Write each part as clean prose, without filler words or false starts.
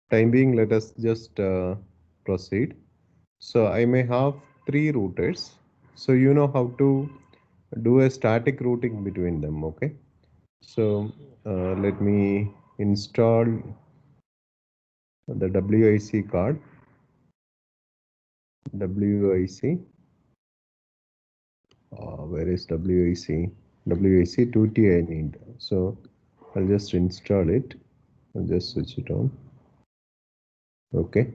time being, let us just proceed. So I may have three routers. So you know how to do a static routing between them, okay? So let me install the WIC card, WIC, where is WIC? WIC 2T I need. So I'll just install it. I'll just switch it on. Okay.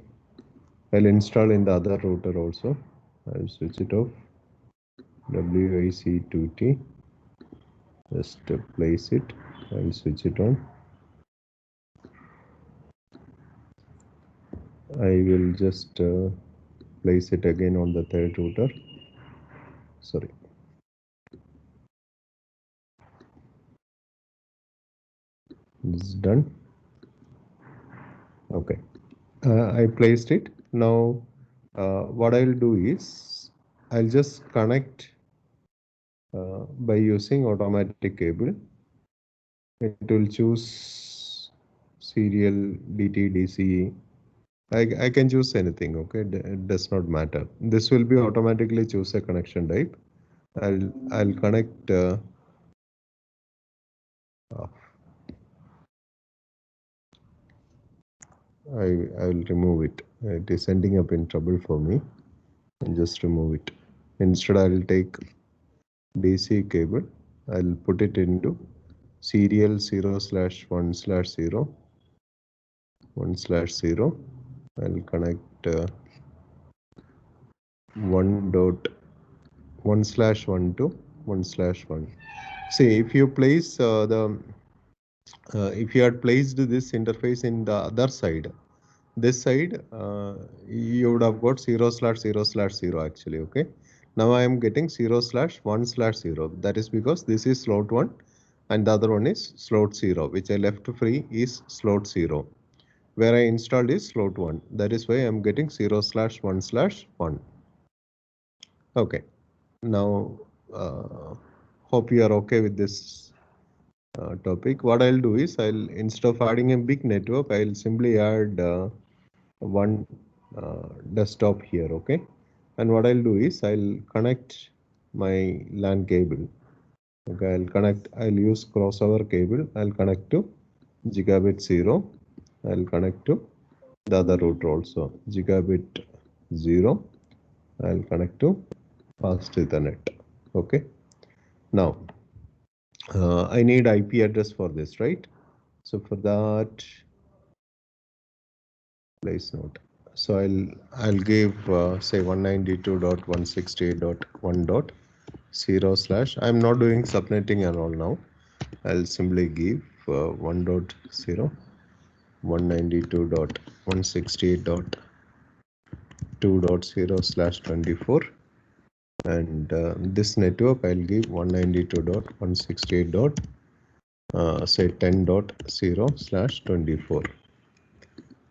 I'll install in the other router also. I'll switch it off. WIC 2T. Just place it. I'll switch it on. I will just place it again on the third router. Sorry. It's done. Okay. I placed it. Now, what I'll do is I'll just connect by using automatic cable. It will choose serial DT DC. I can choose anything. Okay, it does not matter. This will be automatically choose a connection type. I'll connect. Uh, I will remove it. It is ending up in trouble for me. I'll just remove it. Instead, I'll take DC cable. I'll put it into serial 0/1/0 1/0. I'll connect 1.1/1 to 1/1. See, if you place if you had placed this interface in the other side, this side, you would have got 0/0/0 actually. Okay. Now I am getting 0/1/0. That is because this is slot 1 and the other one is slot 0, which I left free is slot 0. Where I installed is slot 1. That is why I'm getting 0/1/1. Okay. Now, hope you are okay with this topic. What I'll do is instead of adding a big network, I'll simply add one desktop here. Okay. And what I'll do is I'll connect my LAN cable. Okay. I'll use crossover cable. I'll connect to gigabit 0. I'll connect to the other router also, gigabit 0. I'll connect to fast Ethernet. Okay. Now, I need IP address for this, right? So for that, place note. So I'll give say 192.168.1.0/. I'm not doing subnetting and all now. I'll simply give 1.0 192.168.2.0/24, and this network I'll give 192.168. Say 10.0/24.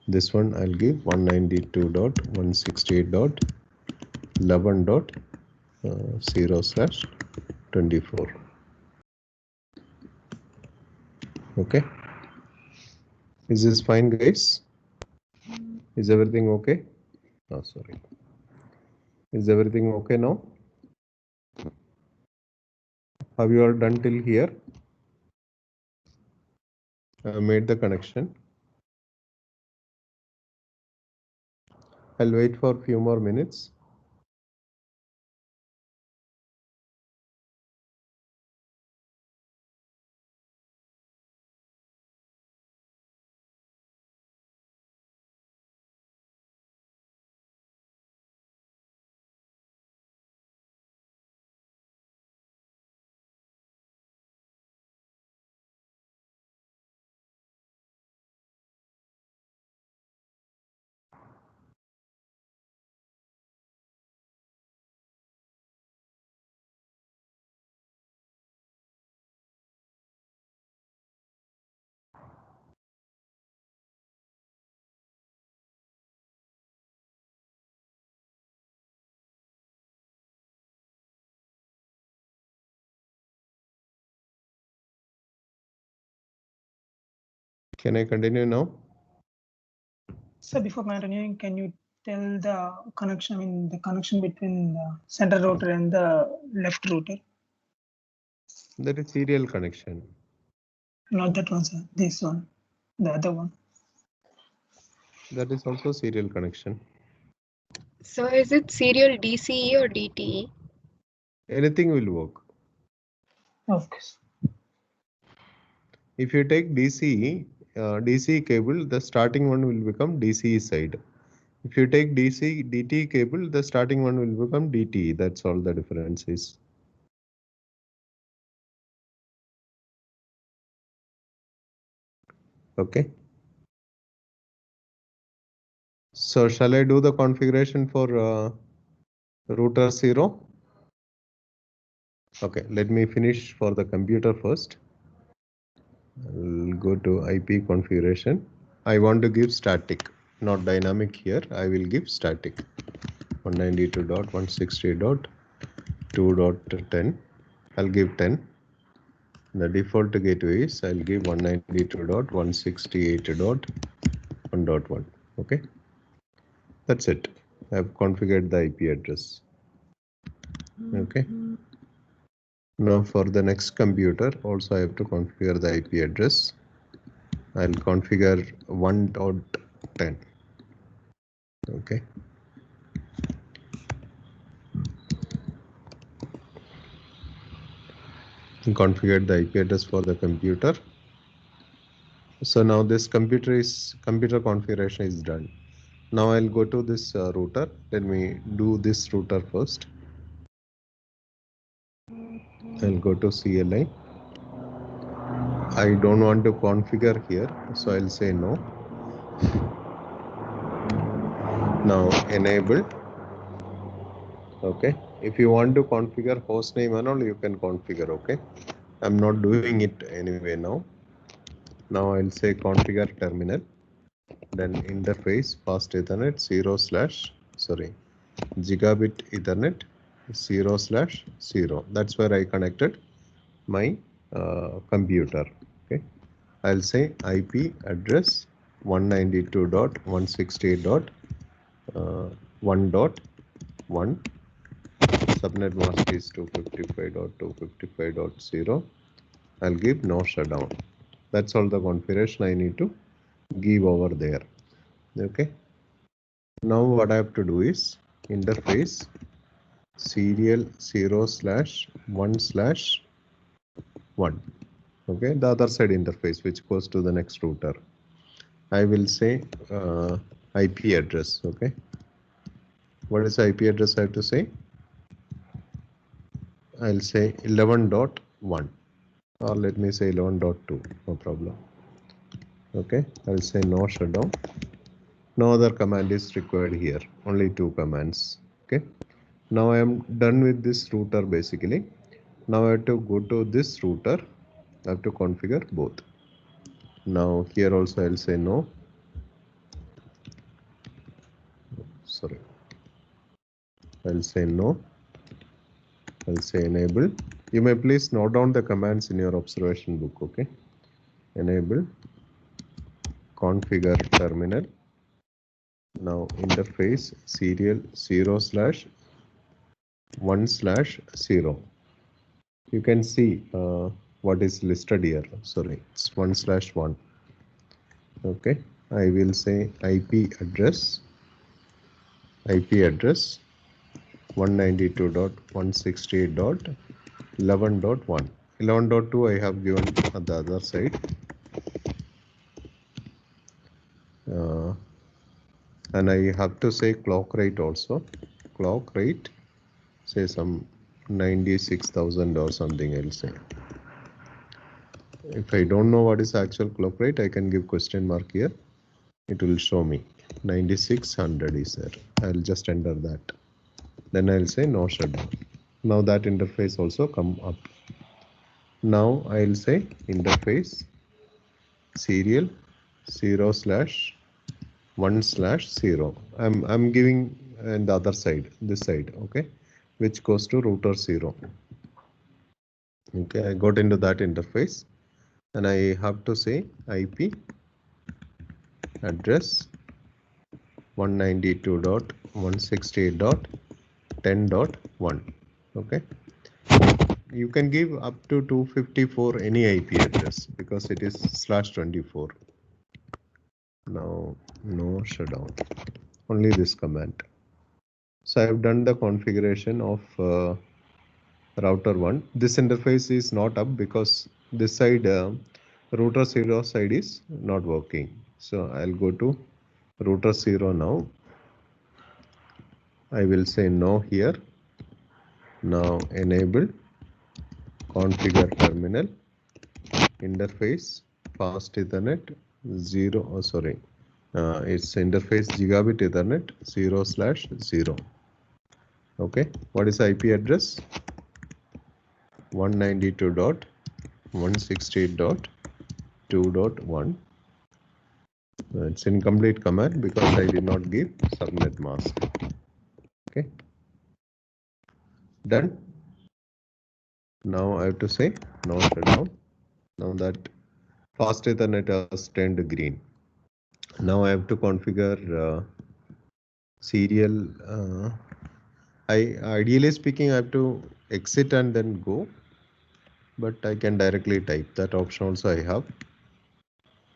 This one I'll give 192.168.11.0/24. Okay. Is this fine, guys? Is everything okay? Oh, sorry. Is everything okay now? Have you all done till here? I made the connection. I'll wait for a few more minutes. Can I continue now? So before continuing, can you tell the connection, the connection between the center router and the left router? That is serial connection. Not that one, sir. This one, the other one. That is also serial connection. So is it serial DCE or DTE? Anything will work. Of course. If you take DC cable, the starting one will become DCE side. If you take DT cable, the starting one will become DTE. That's all the difference is. Okay. So shall I do the configuration for router 0? Okay, let me finish for the computer first. I'll go to IP configuration. I want to give static, not dynamic here. I will give static. 192.168.2.10. I'll give 10. The default gateway is I'll give 192.168.1.1. Okay, that's it. I've configured the IP address. Okay. Now for the next computer, also I have to configure the IP address. I'll configure 1.10. Okay. Configured the IP address for the computer. So now this computer configuration is done. Now I'll go to this router. Let me do this router first. I'll go to CLI. I don't want to configure here, so I'll say no. Now enable. Okay. If you want to configure hostname and all, you can configure. Okay. I'm not doing it anyway now. Now I'll say configure terminal. Then interface fast Ethernet gigabit Ethernet 0/0. That's where I connected my computer. Okay. I'll say IP address 192.168.1.1. Subnet mask is 255.255.0. I'll give no shutdown. That's all the configuration I need to give over there. Okay. Now what I have to do is interface serial 0/1/1. Okay, the other side interface which goes to the next router. I will say IP address. Okay. What is the IP address I have to say? I'll say 11.1 or let me say 11.2. No problem. Okay, I'll say no shutdown. No other command is required here. Only two commands. Okay. Now I am done with this router basically. Now I have to go to this router. I have to configure both. Now here also I'll say no. Sorry. I'll say no. I'll say enable. You may please note down the commands in your observation book. Okay. Enable. Configure terminal. Now interface serial 0/1/0. You can see what is listed here. Sorry, it's 1/1. Okay, I will say IP address 192.168.11.1. 11.2 I have given at the other side. And I have to say clock rate also. Clock rate, say some 96,000 or something I'll say. If I don't know what is actual clock rate, I can give question mark here. It will show me 9600 is there. I'll just enter that. Then I'll say no shutdown. Now that interface also come up. Now I'll say interface serial 0/1/0. I'm giving and the other side, this side, okay, which goes to router 0. Okay, I got into that interface and I have to say IP address 192.168.10.1. Okay. You can give up to 254 any IP address because it is /24. Now, no shutdown, only this command. So I've done the configuration of router 1. This interface is not up because this side router 0 side is not working. So I'll go to router 0 now. I will say no here. Now enable configure terminal interface fast Ethernet 0. Oh, sorry. It's interface gigabit Ethernet 0/0. Okay. What is IP address? 192.168.2.1. It's incomplete command because I did not give subnet mask. Okay. Done. Now I have to say no shutdown. Now that fast Ethernet has turned green. Now I have to configure serial. Ideally speaking, I have to exit and then go, but I can directly type. That option also I have.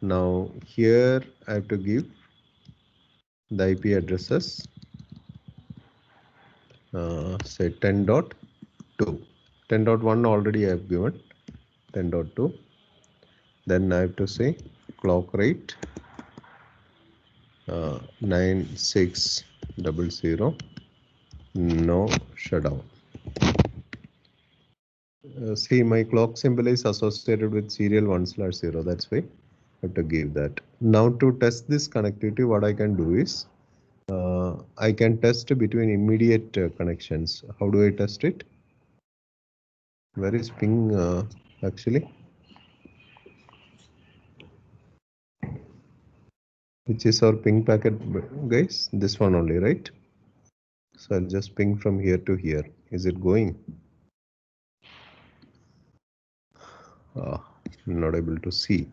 Now here I have to give the IP addresses. Say 10.2. 10.1 already I have given. 10.2. Then I have to say clock rate 9600. No shutdown. See, my clock symbol is associated with serial 1/0. That's why I have to give that. Now to test this connectivity, what I can do is I can test between immediate connections. How do I test it? Where is ping actually? Which is our ping packet, guys? This one only, right? So I'll just ping from here to here. Is it going? Not able to see.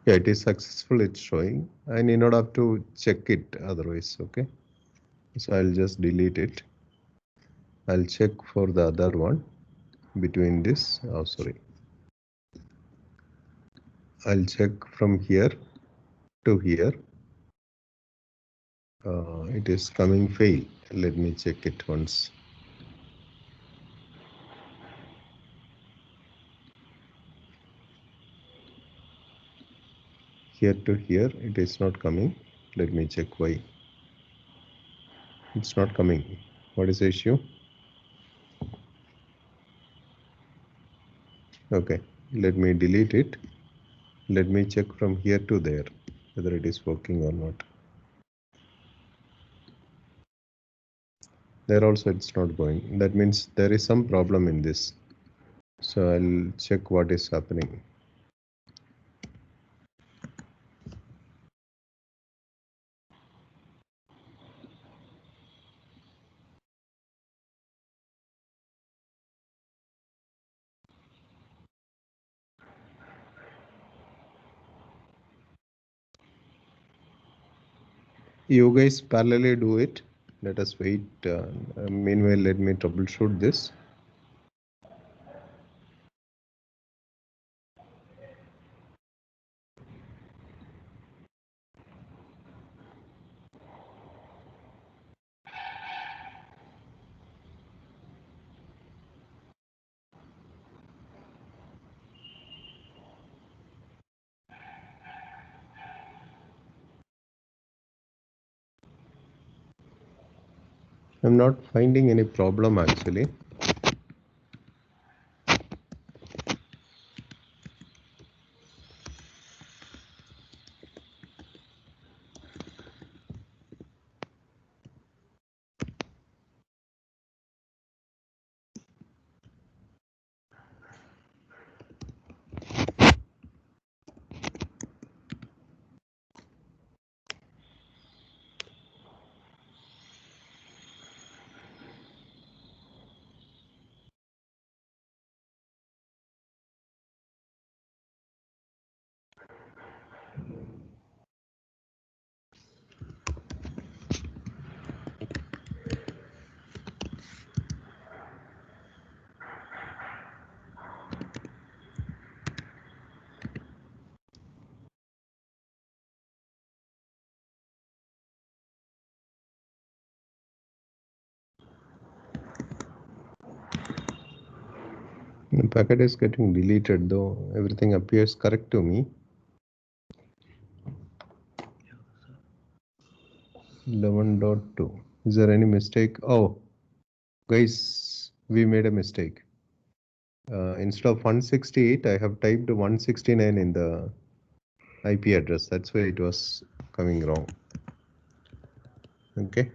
Yeah, it is successful. It's showing. I need not have to check it otherwise. Okay. So I'll just delete it. I'll check for the other one between this. Oh, sorry. I'll check from here to here. It is coming fail. Let me check it once. Here to here, it is not coming. Let me check why. It's not coming. What is the issue? Okay, let me delete it. Let me check from here to there whether it is working or not. There also it's not going. That means there is some problem in this. So I'll check what is happening. You guys parallelly do it. Let us wait. Meanwhile, let me troubleshoot this. I'm not finding any problem actually. The packet is getting deleted, though everything appears correct to me. 11.2. Is there any mistake? Oh, guys, we made a mistake. Instead of 168, I have typed 169 in the IP address. That's why it was coming wrong. Okay.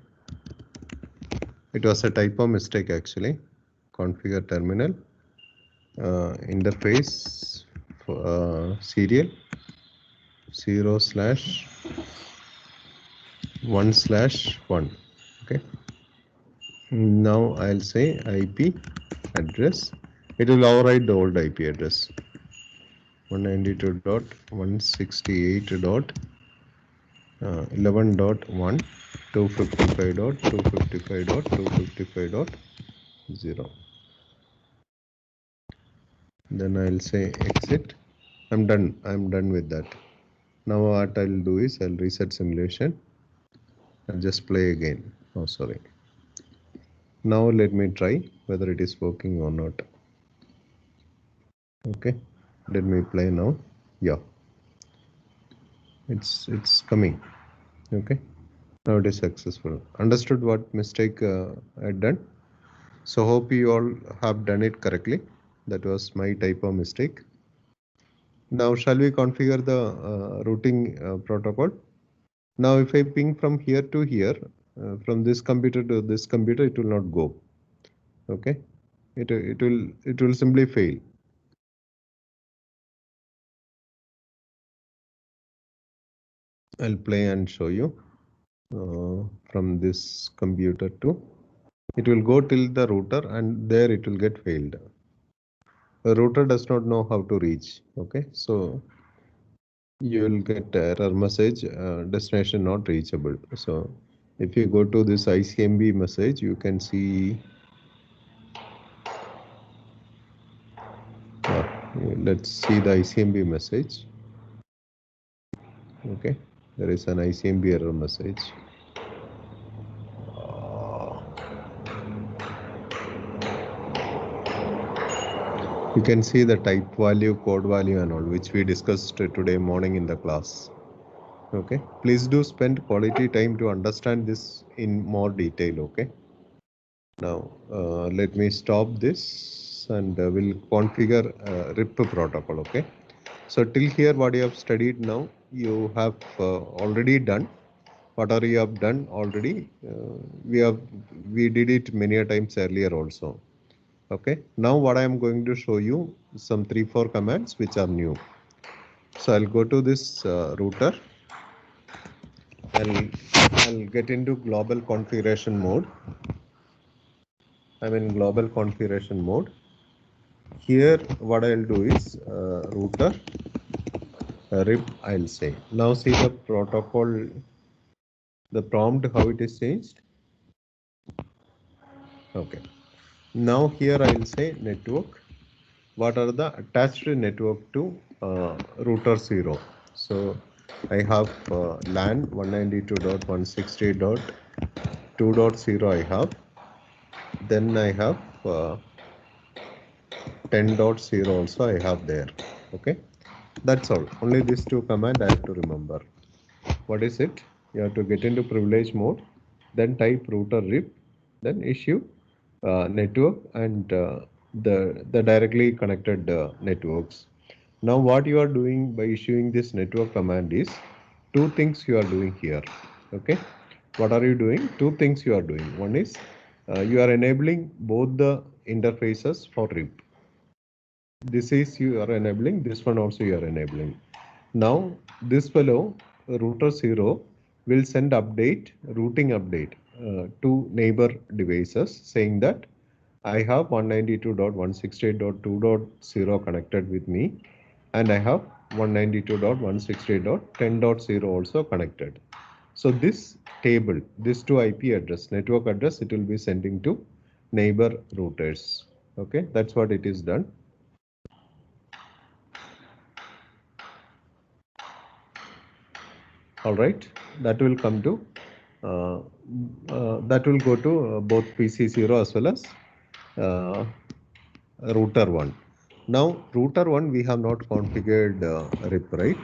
It was a typo mistake actually. Configure terminal. Interface serial 0/1/1. Okay. Now I'll say IP address. It will override the old IP address. 192.168.11.1 255.255.255.0. Then I'll say exit. I'm done with that. Now what I'll do is I'll reset simulation and just play again. Oh, sorry. Now let me try whether it is working or not. Okay, let me play now. Yeah, it's coming. Okay, now it is successful. Understood what mistake I had done? So hope you all have done it correctly. That was my typo mistake. Now shall we configure the routing protocol? Now if I ping from here to here, from this computer to this computer, it will not go. Okay, it will simply fail. I'll play and show you from this computer to, it will go till the router and there it will get failed. The router does not know how to reach. Okay, so you will get error message, destination not reachable. So if you go to this ICMP message, you can see, let's see the ICMP message. Okay, there is an ICMP error message. You can see the type value, code value and all, which we discussed today morning in the class. Okay, please do spend quality time to understand this in more detail. Okay, now let me stop this and we'll configure RIP protocol. Okay, so till here what you have studied now, you have already done. Whatever you have done already, we did it many a times earlier also. Okay, now what I am going to show you some 3-4 commands which are new. So I'll go to this router. I'll get into global configuration mode. I'm in global configuration mode. Here what I'll do is router RIP I'll say. Now see the protocol, the prompt, how it is changed. Okay, now here I'll say network. What are the attached network to router 0? So I have LAN 192.168.2.0 I have. Then I have 10.0 also I have there. Okay, that's all. Only these two commands I have to remember. What is it? You have to get into privilege mode, then type router RIP, then issue network and the directly connected networks. Now what you are doing by issuing this network command is two things you are doing here. Okay, what are you doing? Two things you are doing. One is you are enabling both the interfaces for RIP. This is you are enabling, this one also you are enabling. Now this fellow router 0 will send update, routing update to neighbor devices saying that I have 192.168.2.0 connected with me and I have 192.168.10.0 also connected. So this table, this two IP address, network address, it will be sending to neighbor routers. Okay, that's what it is done. All right, that will come to that will go to both PC0 as well as router 1. Now router 1 we have not configured RIP, right?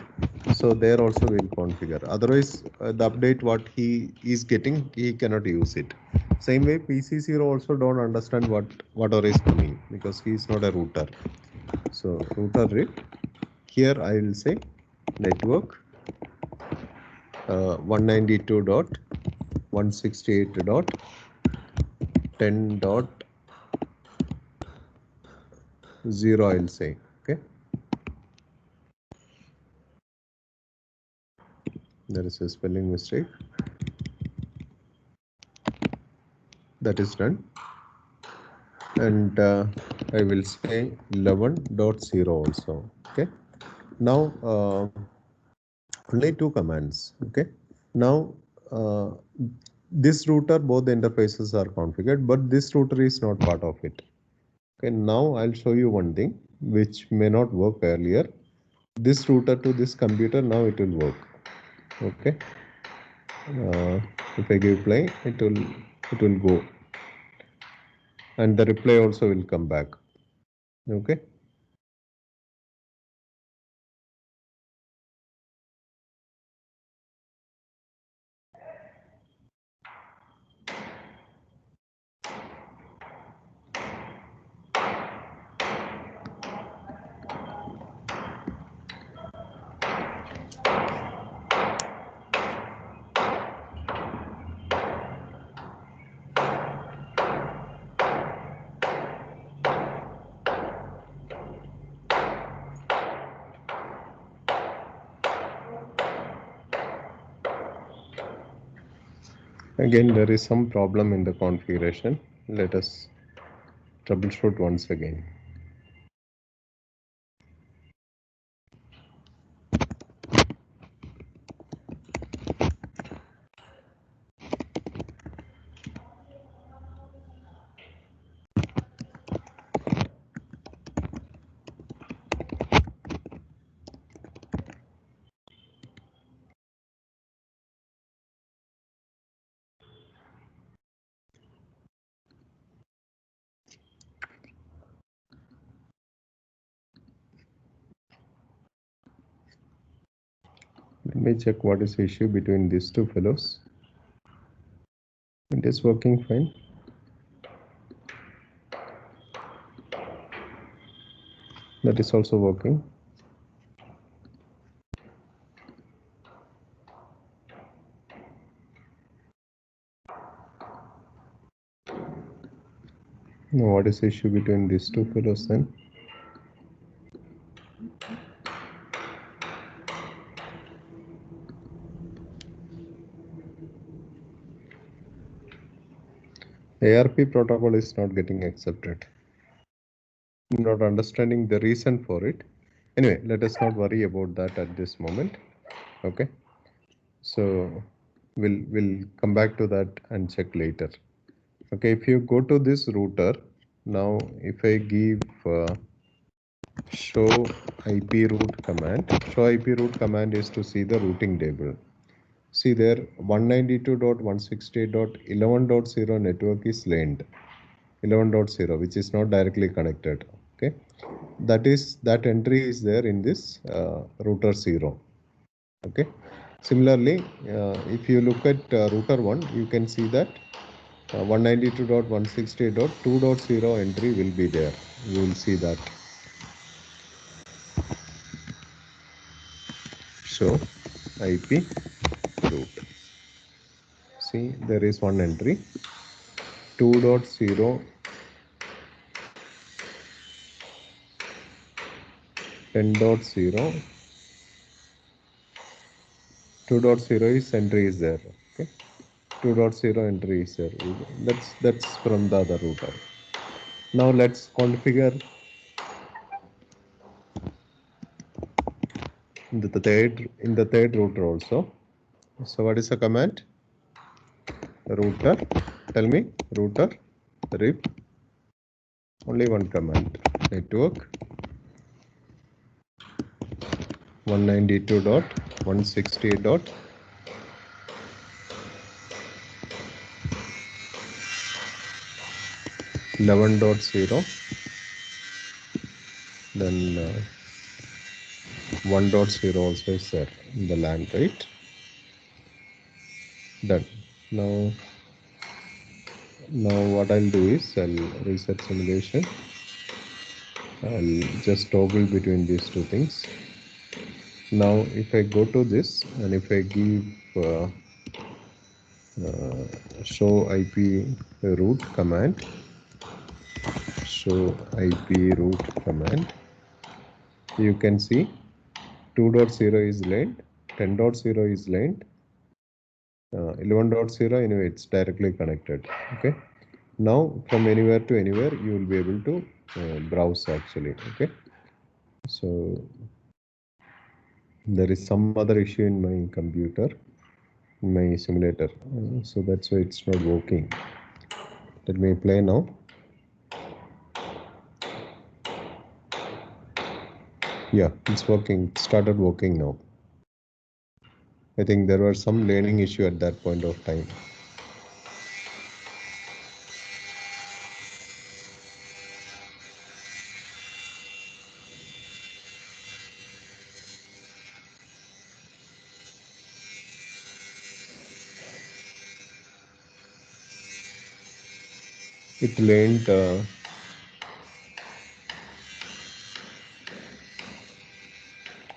So there also we'll configure. Otherwise, the update what he is getting, he cannot use it. Same way PC0 also don't understand what whatever is coming because he is not a router. So router RIP. Here I will say network 192.168.10.0 I'll say. Okay. There is a spelling mistake. That is done. And I will say 11.0 also. Okay. Now only two commands. Okay. Now this router, both the interfaces are configured, but this router is not part of it. Okay. Now I'll show you one thing which may not work earlier. This router to this computer, now it will work. Okay. If I give play, it will go, and the reply also will come back. Okay. Again, there is some problem in the configuration. Let us troubleshoot once again. Let me check what is the issue between these two fellows. It is working fine. That is also working. Now, what is the issue between these two fellows then? ARP protocol is not getting accepted. I'm not understanding the reason for it. Anyway, let us not worry about that at this moment. Okay. So we'll come back to that and check later. Okay, if you go to this router, now if I give show IP route command, show IP route command is to see the routing table. See there 192.168.11.0 network is lamed 11.0, which is not directly connected. Okay, that entry is there in this router 0. Okay, similarly, if you look at router 1, you can see that 192.168.2.0 entry will be there. You will see that. Show IP route. See, there is one entry 2.0 10.0 2.0 is entry is there. Okay, 2.0 entry is there. That's from the other router. Now let's configure in the third router also. So what is the command? Router, tell me, router RIP, only one command, network 192.168.11.0 then 1.0 also is there in the LAN, right? Done. Now what I'll do is I'll reset simulation. I'll just toggle between these two things. Now if I go to this and if I give show IP root command, show IP root command, you can see 2.0 is laid, 10.0 is laid, 11.0 anyway it's directly connected. Okay, now from anywhere to anywhere you will be able to browse actually. Okay, so there is some other issue in my computer, in my simulator, so that's why it's not working. Let me play now. Yeah, it's working. It started working now. I think there was some learning issue at that point of time. It learned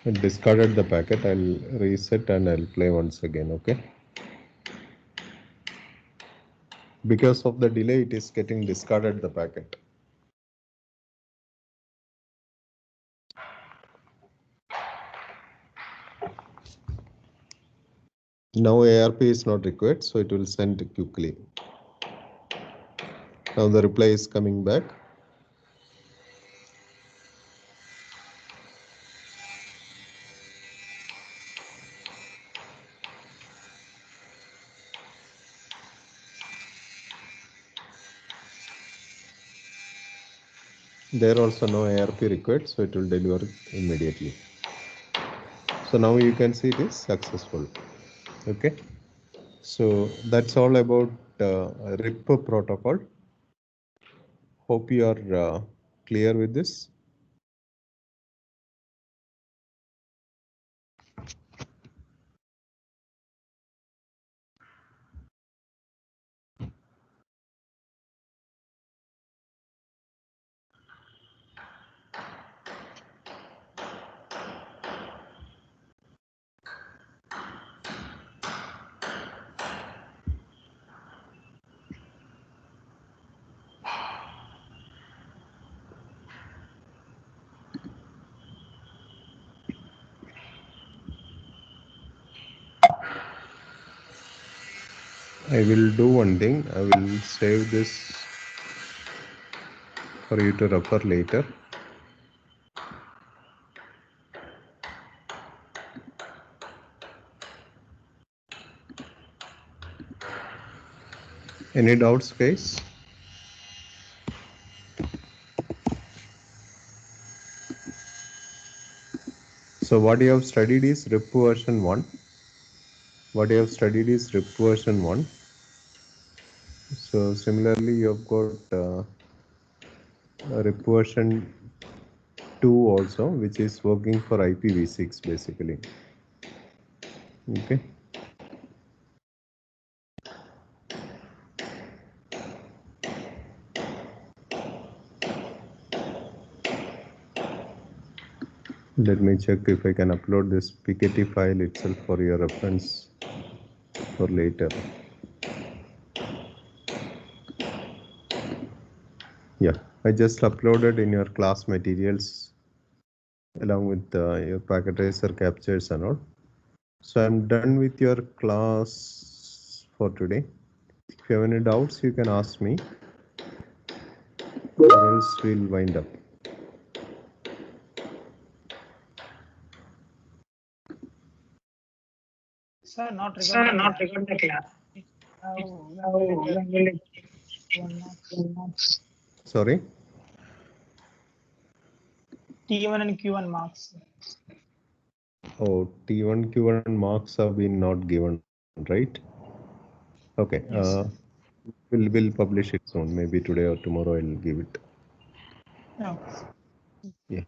it discarded the packet. I'll reset and I'll play once again. Okay, because of the delay it is getting discarded the packet. Now ARP is not required, so it will send quickly. Now the reply is coming back. There also no ARP required, so it will deliver immediately. So now you can see it is successful. Okay, so that's all about RIP protocol. Hope you are clear with this. I will do one thing. I will save this for you to refer later. Any doubts, guys? So what you have studied is RIP version 1. What you have studied is RIP version 1. So similarly, you have got RIP version 2 also, which is working for IPv6 basically. Okay. Let me check if I can upload this PKT file itself for your reference for later. Yeah, I just uploaded in your class materials along with your packet tracer captures and all. So I'm done with your class for today. If you have any doubts, you can ask me, or else we'll wind up. Sir, not regarding the class. When will it? Sorry? T1 and Q1 marks. Oh, T1, Q1 marks have been not given, right? Okay. Yes. We'll publish it soon. Maybe today or tomorrow I'll give it. No. Yeah.